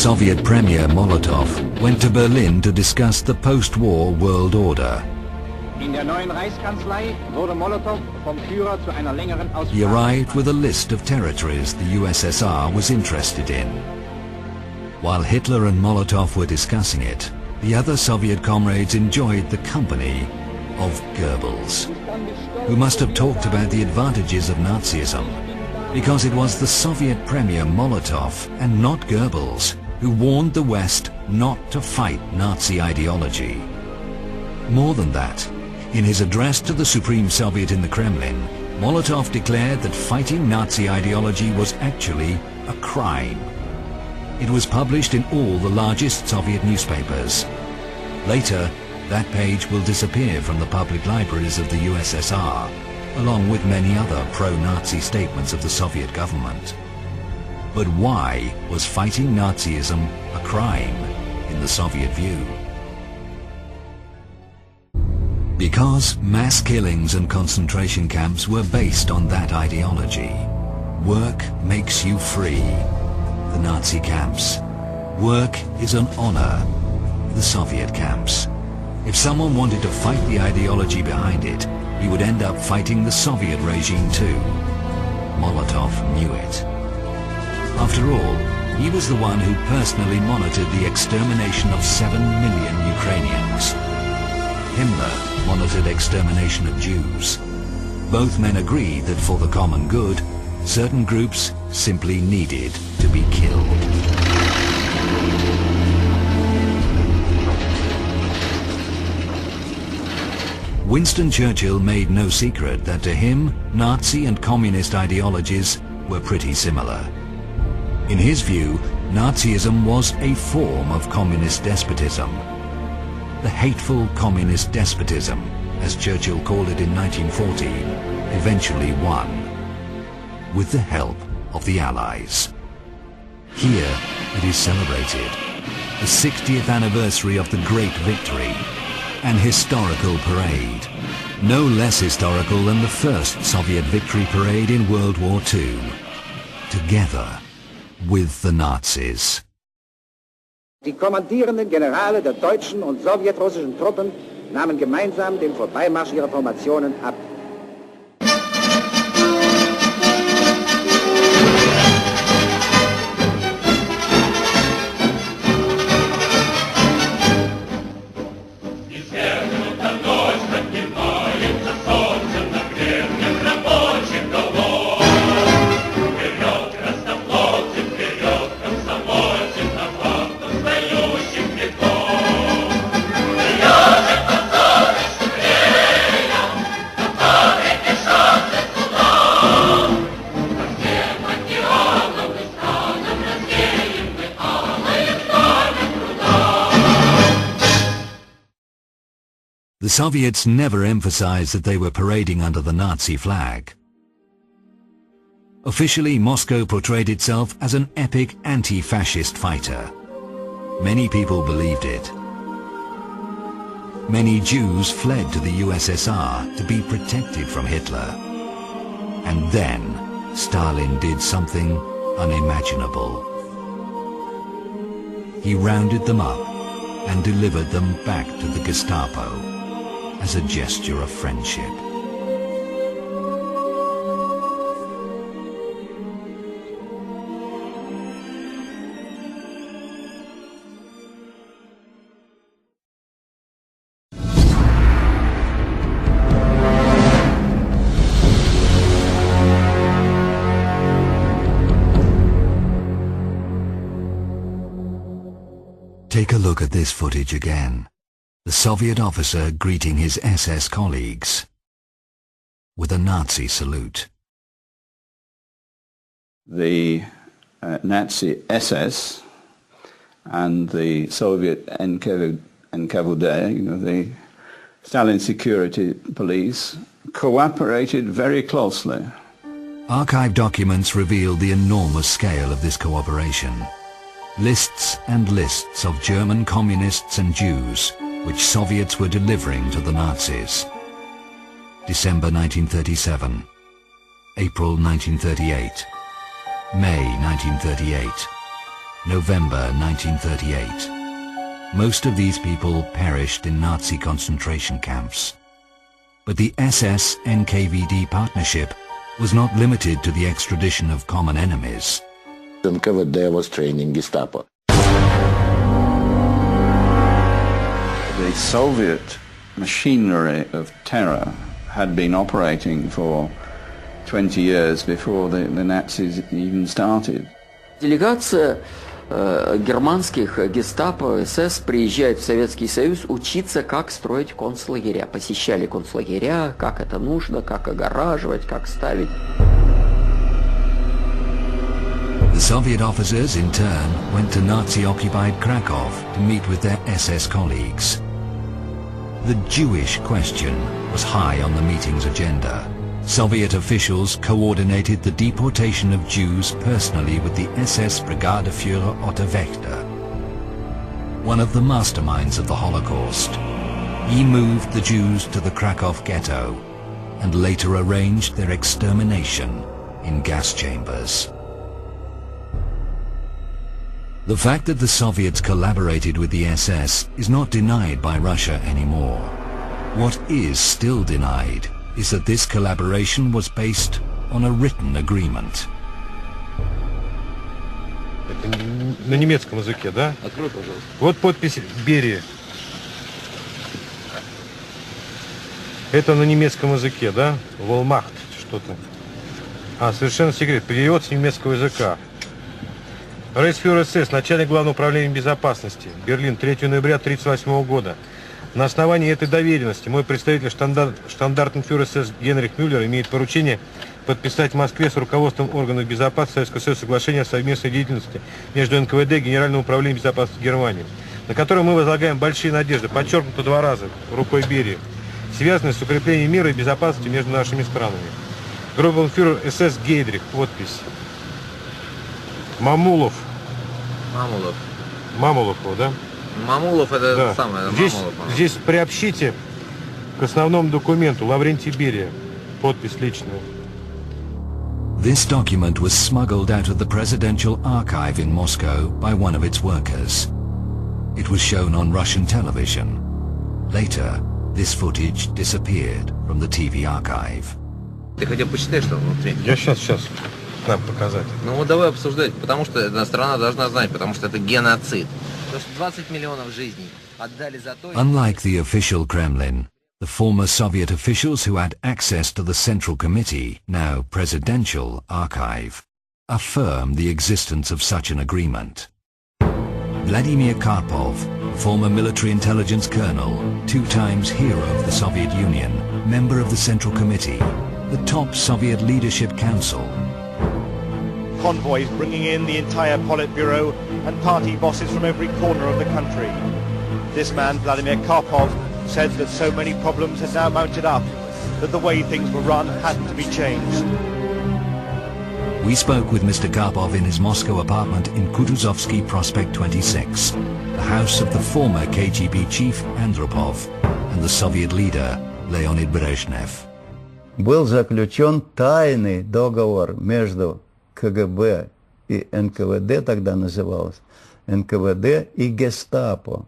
Soviet Premier Molotov went to Berlin to discuss the post-war world order. In der neuen Reichskanzlei wurde Molotow vom Führer zu einer längeren Aussprache. He arrived with a list of territories the USSR was interested in. While Hitler and Molotov were discussing it, the other Soviet comrades enjoyed the company of Goebbels, who must have talked about the advantages of Nazism, because it was the Soviet Premier Molotov and not Goebbels who warned the West not to fight Nazi ideology. More than that, in his address to the Supreme Soviet in the Kremlin, Molotov declared that fighting Nazi ideology was actually a crime. It was published in all the largest Soviet newspapers. Later, that page will disappear from the public libraries of the USSR, along with many other pro-Nazi statements of the Soviet government. But why was fighting Nazism a crime in the Soviet view? Because mass killings and concentration camps were based on that ideology. Work makes you free. The Nazi camps. Work is an honor. The Soviet camps. If someone wanted to fight the ideology behind it, he would end up fighting the Soviet regime too. Molotov knew it. After all, he was the one who personally monitored the extermination of 7 million Ukrainians. Himmler monitored extermination of Jews. Both men agreed that for the common good, certain groups simply needed to be killed. Winston Churchill made no secret that to him, Nazi and communist ideologies were pretty similar. In his view, Nazism was a form of communist despotism. The hateful communist despotism, as Churchill called it in 1940, eventually won, with the help of the Allies. Here it is celebrated, the 60th anniversary of the Great Victory, an historical parade, no less historical than the first Soviet victory parade in World War II, together with the Nazis. Die kommandierenden Generale der deutschen und sowjetrussischen Truppen nahmen gemeinsam den Vorbeimarsch ihrer Formationen ab. The Soviets never emphasized that they were parading under the Nazi flag. Officially, Moscow portrayed itself as an epic anti-fascist fighter. Many people believed it. Many Jews fled to the USSR to be protected from Hitler. And then Stalin did something unimaginable. He rounded them up and delivered them back to the Gestapo as a gesture of friendship. Take a look at this footage again. The Soviet officer greeting his SS colleagues with a Nazi salute. The Nazi SS and the Soviet NKVD, the Stalin security police, cooperated very closely. Archive documents reveal the enormous scale of this cooperation. Lists and lists of German communists and Jews which Soviets were delivering to the Nazis. December 1937, April 1938, May 1938, November 1938. Most of these people perished in Nazi concentration camps. But the SS-NKVD partnership was not limited to the extradition of common enemies. NKVD was training Gestapo. The Soviet machinery of terror had been operating for 20 years before the Nazis even started. Делегация германских гестапо, СС приезжает в Советский Союз учиться, как строить концлагеря. Посещали концлагеря, как это нужно, как огораживать, как ставить. The Soviet officers, in turn, went to Nazi-occupied Krakow to meet with their SS colleagues. The Jewish question was high on the meeting's agenda. Soviet officials coordinated the deportation of Jews personally with the SS Brigadeführer Otto Wächter, one of the masterminds of the Holocaust. He moved the Jews to the Krakow ghetto and later arranged their extermination in gas chambers. The fact that the Soviets collaborated with the SS is not denied by Russia anymore. What is still denied is that this collaboration was based on a written agreement. Это на немецком языке, да? Открой, пожалуйста. Вот подпись Берии. Это на немецком языке, да? Волмахт, что-то. Совершенно секрет. Перевод с немецкого языка. Рейхсфюрер СС, начальник Главного управления безопасности. Берлин, 3 ноября 1938 года. На основании этой доверенности мой представитель штандартенфюрер СС Генрих Мюллер имеет поручение подписать в Москве с руководством органов безопасности Советского Союза соглашение о совместной деятельности между НКВД и Генеральным управлением безопасности Германии, на которое мы возлагаем большие надежды, подчеркнуто 2 раза рукой Берии, связанные с укреплением мира и безопасности между нашими странами. Группенфюрер СС Гейдрих, подпись. Мамулов. Мамулов, да? Мамулов это да. Самое. Здесь приобщите к основному документу Лаврентий Берия. Подпись личная. This document was smuggled out of the presidential archive in Moscow by one of its workers. It was shown on Russian television. Later, this footage disappeared from the TV archive. Ты хотя бы почитай, что внутри. Я сейчас нам показать. Ну вот давай обсуждать, потому что эта страна должна знать, потому что это геноцид. Потому что 20 миллионов жизней отдали за то... Unlike the official Kremlin, the former Soviet officials who had access to the Central Committee, now Presidential Archive, affirm the existence of such an agreement. Vladimir Karpov, former military intelligence colonel, 2 times hero of the Soviet Union, member of the Central Committee, the top Soviet Leadership Council. Convoys bringing in the entire Politburo and party bosses from every corner of the country. This man, Vladimir Karpov, said that so many problems had now mounted up that the way things were run had to be changed. We spoke with Mr. Karpov in his Moscow apartment in Kutuzovsky Prospect 26, the house of the former KGB chief Andropov and the Soviet leader Leonid Brezhnev. Был заключен тайный договор между КГБ и НКВД, тогда называлось НКВД, и Гестапо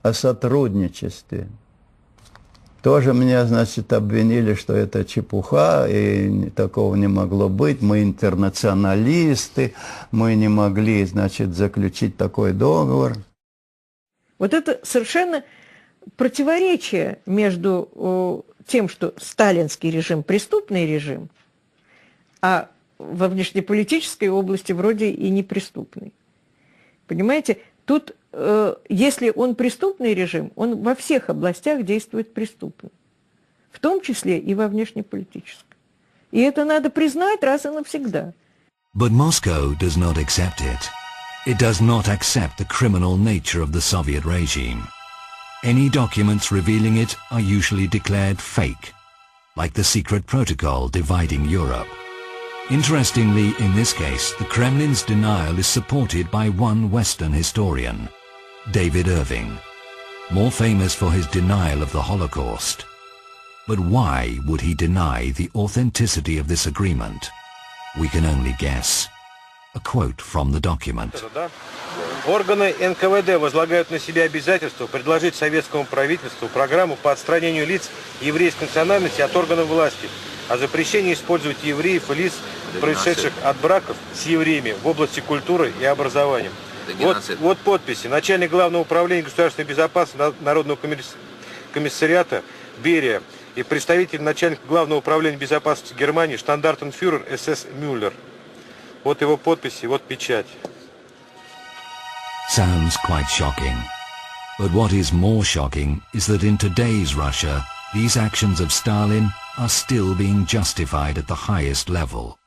о сотрудничестве. Тоже меня, значит, обвинили, что это чепуха, и такого не могло быть. Мы интернационалисты, мы не могли, значит, заключить такой договор. Вот это совершенно противоречие между тем, что сталинский режим – преступный режим, а во внешнеполитической области вроде и неприступный. Понимаете, тут, если он преступный режим, он во всех областях действует преступно, в том числе и во внешнеполитической. И это надо признать раз и навсегда. But Moscow does not accept it. It does not accept the criminal nature of the Soviet regime. Any documents revealing it are usually declared fake, like the secret protocol dividing Europe. Interestingly, in this case, the Kremlin's denial is supported by one Western historian, David Irving, more famous for his denial of the Holocaust. But why would he deny the authenticity of this agreement? We can only guess. A quote from the document. Органы НКВД возлагают на себя обязательство предложить советскому правительству программу по отстранению лиц еврейской национальности от органов власти, о запрещении использовать евреев и лиц, происшедших от браков с евреями в области культуры и образования. Вот подписи. Начальник Главного управления государственной безопасности Народного комиссариата Берия и представитель начальника Главного управления безопасности Германии штандартенфюрер СС Мюллер. Вот его подписи, вот печать. Sounds quite shocking. But what is more shocking is that in today's Russia, these actions of Stalin are still being justified at the highest level.